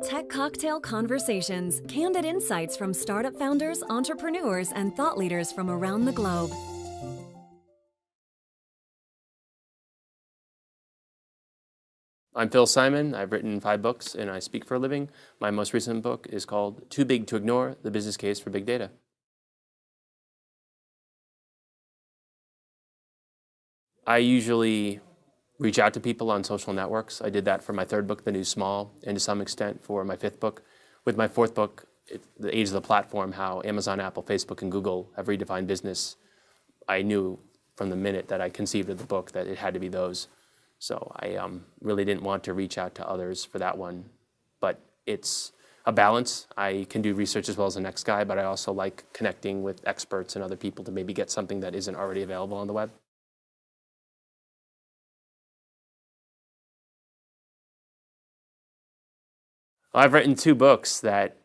Tech Cocktail Conversations, candid insights from startup founders, entrepreneurs, and thought leaders from around the globe. I'm Phil Simon. I've written 5 books and I speak for a living. My most recent book is called Too Big to Ignore: The Business Case for Big Data. I usually reach out to people on social networks. I did that for my 3rd book, The New Small, and to some extent for my 5th book. With my 4th book, The Age of the Platform, how Amazon, Apple, Facebook, and Google have redefined business, I knew from the minute that I conceived of the book that it had to be those. So I really didn't want to reach out to others for that one. But it's a balance. I can do research as well as the next guy, but I also like connecting with experts and other people to maybe get something that isn't already available on the web. I've written 2 books that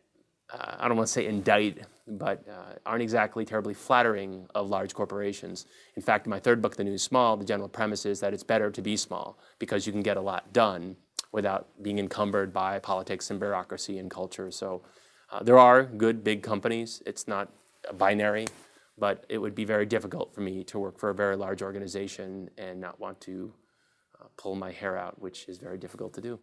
I don't want to say indict, but aren't exactly terribly flattering of large corporations. In fact, in my 3rd book, The New Small, the general premise is that it's better to be small because you can get a lot done without being encumbered by politics and bureaucracy and culture. So there are good big companies. It's not binary, but it would be very difficult for me to work for a very large organization and not want to pull my hair out, which is very difficult to do.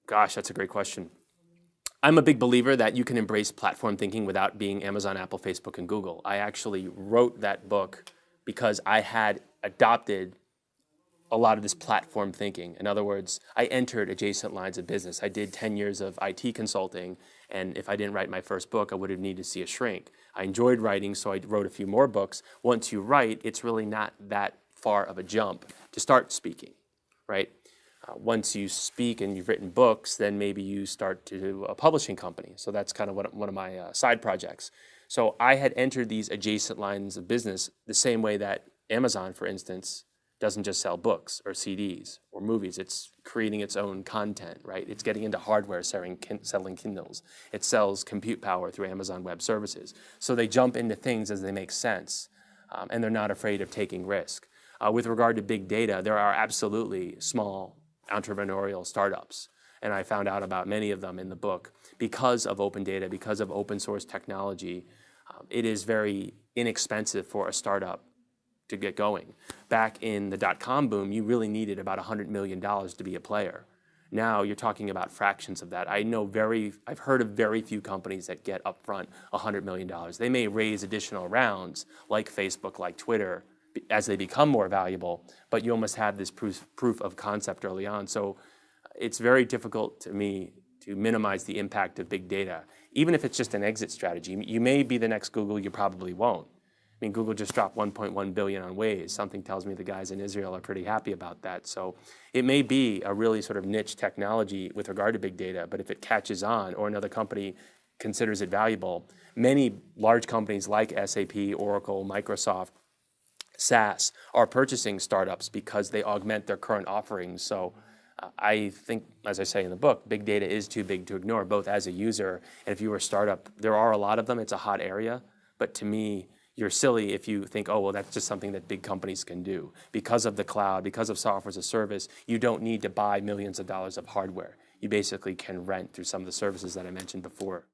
Gosh, that's a great question. I'm a big believer that you can embrace platform thinking without being Amazon, Apple, Facebook, and Google. I actually wrote that book because I had adopted a lot of this platform thinking. In other words, I entered adjacent lines of business. I did 10 years of IT consulting, and if I didn't write my first book, I would have needed to see a shrink. I enjoyed writing, so I wrote a few more books. Once you write, it's really not that far of a jump to start speaking, right? Once you speak and you've written books, then maybe you start to do a publishing company. So that's kind of one of my side projects. So I had entered these adjacent lines of business the same way that Amazon, for instance, doesn't just sell books or CDs or movies. It's creating its own content, right? It's getting into hardware, selling Kindles. It sells compute power through Amazon Web Services. So they jump into things as they make sense, and they're not afraid of taking risk. With regard to big data, there are absolutely small entrepreneurial startups, and I found out about many of them in the book. Because of open data, because of open source technology, it is very inexpensive for a startup to get going. Back in the dot-com boom, you really needed about $100 million to be a player. Now you're talking about fractions of that. I've heard of very few companies that get upfront $100 million. They may raise additional rounds like Facebook, like Twitter, as they become more valuable, but you almost have this proof of concept early on. So it's very difficult to me to minimize the impact of big data. Even if it's just an exit strategy, you may be the next Google, you probably won't. I mean, Google just dropped $1.1 billion on Waze. Something tells me the guys in Israel are pretty happy about that. So it may be a really sort of niche technology with regard to big data, but if it catches on or another company considers it valuable, many large companies like SAP, Oracle, Microsoft, SaaS are purchasing startups because they augment their current offerings. So I think, as I say in the book, big data is too big to ignore, both as a user and if you were a startup. There are a lot of them. It's a hot area. But to me, you're silly if you think, oh, well, that's just something that big companies can do. Because of the cloud, because of software as a service, you don't need to buy millions of dollars of hardware. You basically can rent through some of the services that I mentioned before.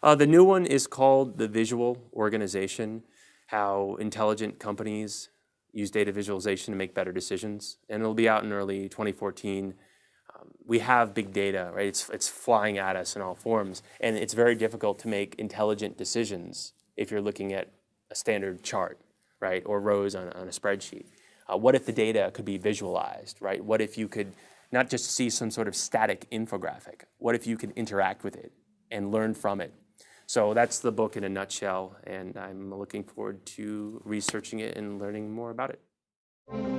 The new one is called The Visual Organization, how intelligent companies use data visualization to make better decisions. And it'll be out in early 2014. We have big data, right? It's flying at us in all forms. And it's very difficult to make intelligent decisions if you're looking at a standard chart, right? Or rows on a spreadsheet. What if the data could be visualized, right? What if you could not just see some sort of static infographic? What if you could interact with it and learn from it? So that's the book in a nutshell, and I'm looking forward to researching it and learning more about it.